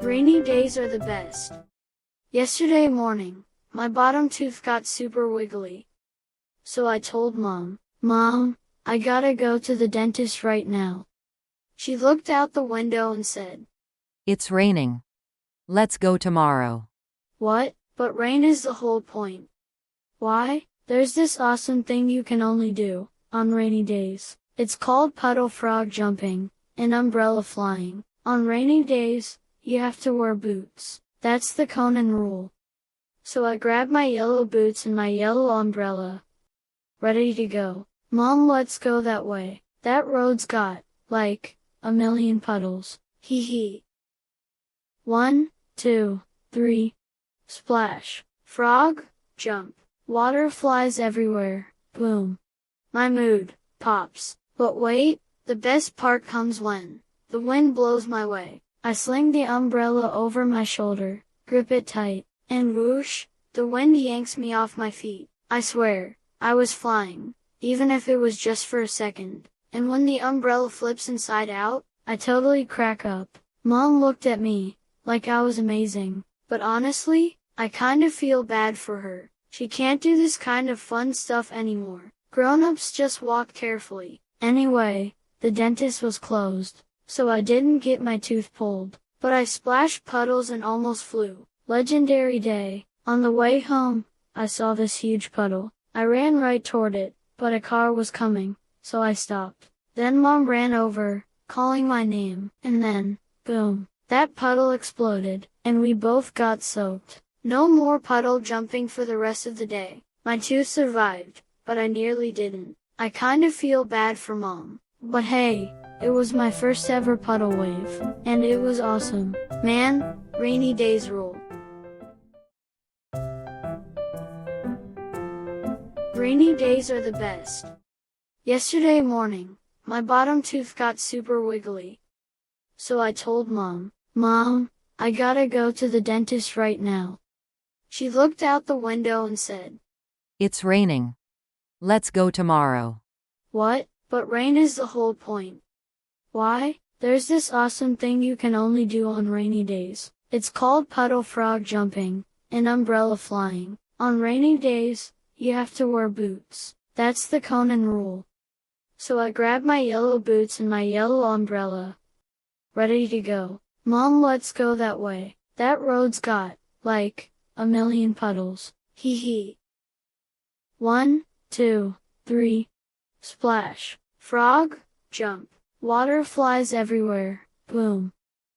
Rainy days are the best. Yesterday morning, my bottom tooth got super wiggly. So I told Mom, "Mom, I gotta go to the dentist right now." She looked out the window and said, "It's raining. Let's go tomorrow." "What? But rain is the whole point." "Why? There's this awesome thing you can only do on rainy days. It's called puddle frog jumping and umbrella flying. On rainy days, you have to wear boots. That's the Conan rule." So I grabbed my yellow boots and my yellow umbrella. Ready to go. "Mom, let's go that way. That road's got, like, a million puddles. Hee hee." 1, 2, 3. Splash. Frog, jump. Water flies everywhere. Boom. My mood pops. But wait, the best part comes when the wind blows my way. I sling the umbrella over my shoulder, grip it tight, and whoosh, the wind yanks me off my feet. I swear, I was flying, even if it was just for a second. And when the umbrella flips inside out, I totally crack up. Mom looked at me, like I was amazing. But honestly, I kind of feel bad for her. She can't do this kind of fun stuff anymore. Grown-ups just walk carefully. Anyway, the dentist was closed, so I didn't get my tooth pulled. But I splashed puddles and almost flew. Legendary day. On the way home, I saw this huge puddle. I ran right toward it, but a car was coming, so I stopped. Then Mom ran over, calling my name, and then, boom, that puddle exploded, and we both got soaked. No more puddle jumping for the rest of the day. My tooth survived, but I nearly didn't. I kind of feel bad for Mom. But hey, it was my first ever puddle wave, and it was awesome. Man, rainy days rule. Rainy days are the best. Yesterday morning, my bottom tooth got super wiggly. So I told Mom, "Mom, I gotta go to the dentist right now." She looked out the window and said, "It's raining. Let's go tomorrow." "What? But rain is the whole point." "Why? There's this awesome thing you can only do on rainy days. It's called puddle frog jumping and umbrella flying. On rainy days, you have to wear boots. That's the Conan rule." So I grabbed my yellow boots and my yellow umbrella. Ready to go. "Mom, let's go that way. That road's got, like, a million puddles. Hee hee." 1, 2, 3. Splash. Frog, jump. Water flies everywhere. Boom.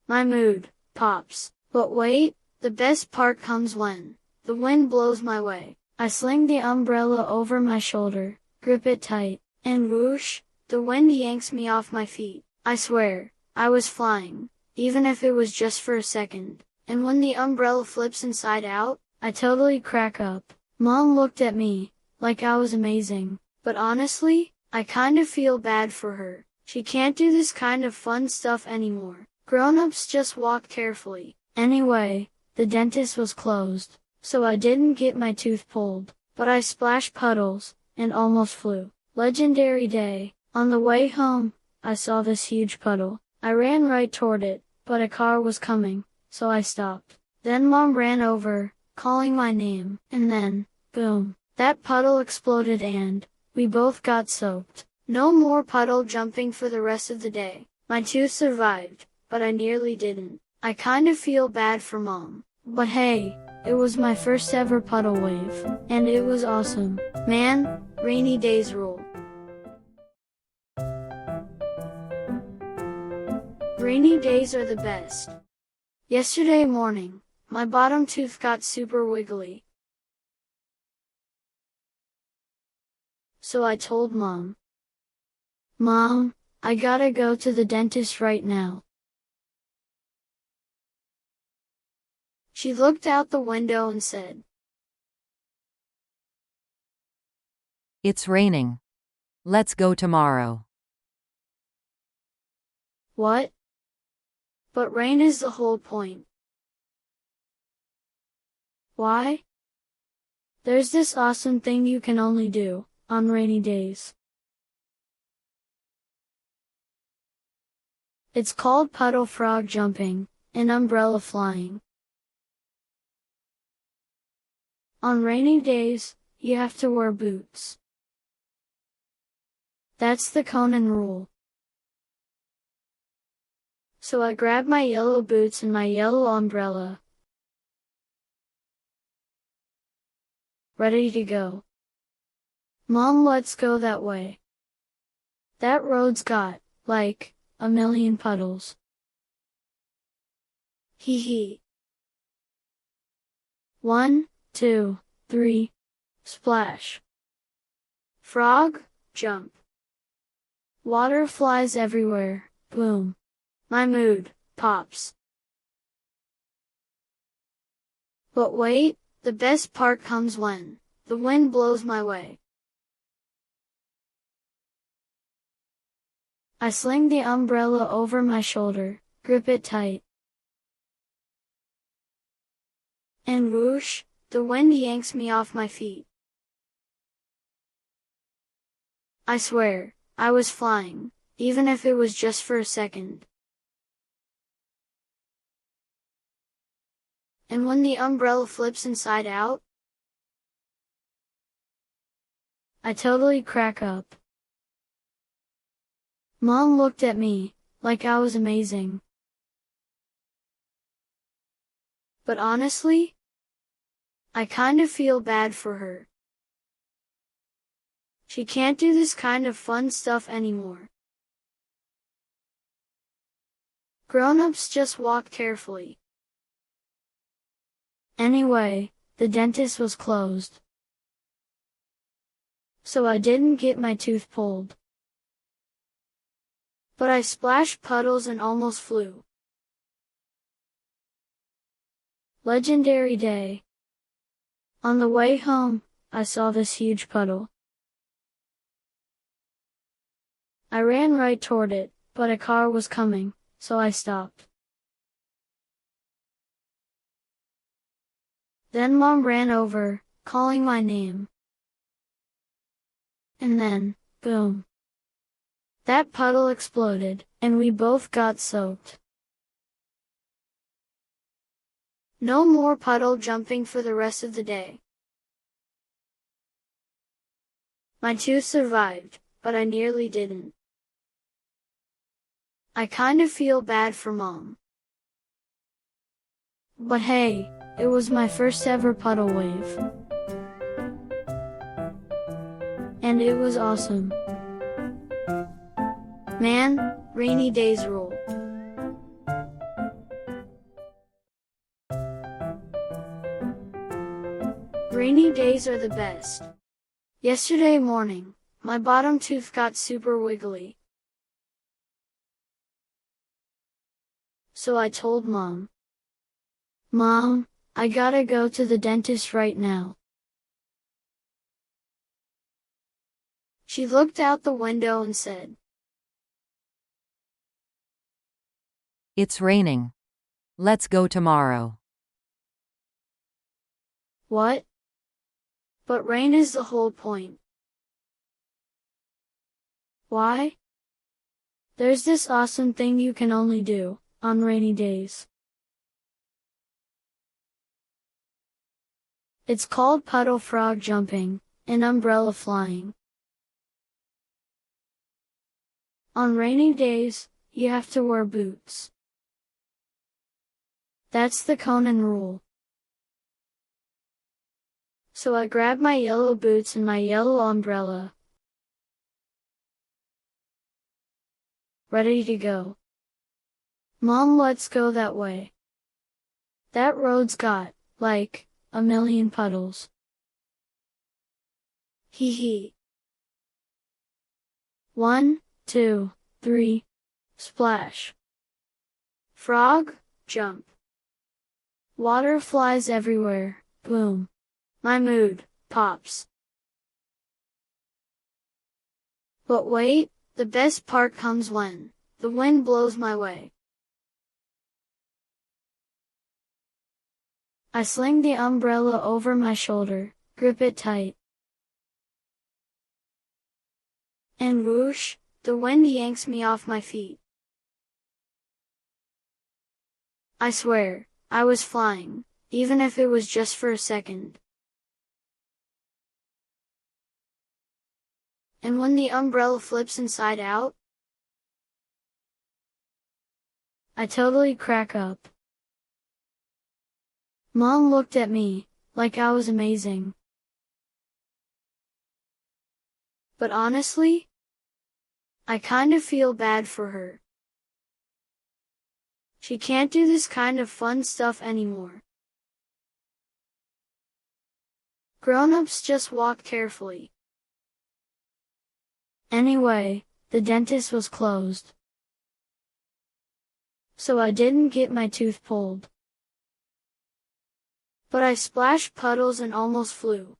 My mood pops. But wait, the best part comes when the wind blows my way. I sling the umbrella over my shoulder, grip it tight, and whoosh, the wind yanks me off my feet. I swear, I was flying, even if it was just for a second. And when the umbrella flips inside out, I totally crack up. Mom looked at me, like I was amazing. But honestly, I kind of feel bad for her. She can't do this kind of fun stuff anymore. Grown-ups just walk carefully. Anyway, the dentist was closed, so I didn't get my tooth pulled. But I splashed puddles, and almost flew. Legendary day. On the way home, I saw this huge puddle. I ran right toward it, but a car was coming, so I stopped. Then Mom ran over, calling my name, and then, boom, that puddle exploded and we both got soaked. No more puddle jumping for the rest of the day. My tooth survived, but I nearly didn't. I kind of feel bad for Mom. But hey, it was my first ever puddle wave, and it was awesome. Man, rainy days rule. Rainy days are the best. Yesterday morning, my bottom tooth got super wiggly. So I told Mom, "Mom, I gotta go to the dentist right now." She looked out the window and said, "It's raining. Let's go tomorrow." "What? But rain is the whole point." "Why? There's this awesome thing you can only do on rainy days. It's called puddle frog jumping an umbrella flying. On rainy days, you have to wear boots. That's the Conan rule. So I grabbed my yellow boots and my yellow umbrella. Ready to go. Mom, let's go that way. That road's got, like, a million puddles. Hee hee. 1, 2, 3, splash. Frog, jump. Water flies everywhere, boom. My mood pops. But wait, the best part comes when the wind blows my way. I sling the umbrella over my shoulder, grip it tight. And whoosh, the wind yanks me off my feet. I swear, I was flying, even if it was just for a second. And when the umbrella flips inside out, I totally crack up. Mom looked at me, like I was amazing. But honestly, I kind of feel bad for her. She can't do this kind of fun stuff anymore. Grown-ups just walk carefully. Anyway, the dentist was closed. So I didn't get my tooth pulled. But I splashed puddles and almost flew. Legendary day. On the way home, I saw this huge puddle. I ran right toward it, but a car was coming, so I stopped. Then Mom ran over, calling my name. And then, boom. That puddle exploded, and we both got soaked. No more puddle jumping for the rest of the day. My tooth survived, but I nearly didn't. I kind of feel bad for Mom. But hey, it was my first ever puddle wave. And it was awesome. Man, rainy days rule. Rainy days are the best. Yesterday morning, my bottom tooth got super wiggly. So I told Mom. Mom, I gotta go to the dentist right now. She looked out the window and said, It's raining. Let's go tomorrow. What? But rain is the whole point. Why? There's this awesome thing you can only do on rainy days. It's called puddle frog jumping, and umbrella flying. On rainy days, you have to wear boots. That's the Conan rule. So I grabbed my yellow boots and my yellow umbrella. Ready to go. Mom, let's go that way. That road's got, like, a million puddles. Hee hee. 1, 2, 3, splash. Frog, jump. Water flies everywhere, boom. My mood pops. But wait, the best part comes when the wind blows my way. I sling the umbrella over my shoulder, grip it tight. And whoosh, the wind yanks me off my feet. I swear, I was flying, even if it was just for a second. And when the umbrella flips inside out, I totally crack up. Mom looked at me, like I was amazing. But honestly, I kind of feel bad for her. She can't do this kind of fun stuff anymore. Grown-ups just walk carefully. Anyway, the dentist was closed. So I didn't get my tooth pulled. But I splashed puddles and almost flew.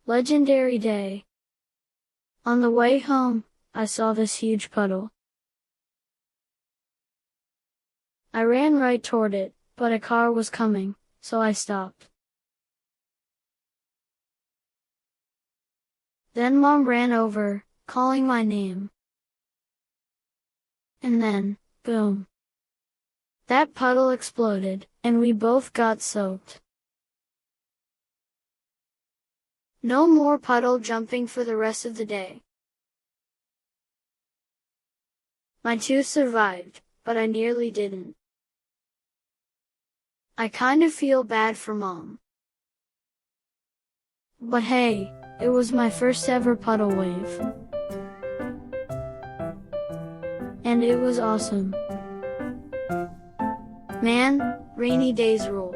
Legendary day. On the way home, I saw this huge puddle. I ran right toward it, but a car was coming, so I stopped. Then Mom ran over, calling my name. And then, boom. That puddle exploded, and we both got soaked. No more puddle jumping for the rest of the day. My tooth survived, but I nearly didn't. I kind of feel bad for Mom. But hey, it was my first ever puddle wave. And it was awesome. Man, rainy days rule.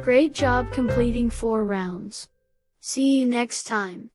Great job completing 4 rounds. See you next time.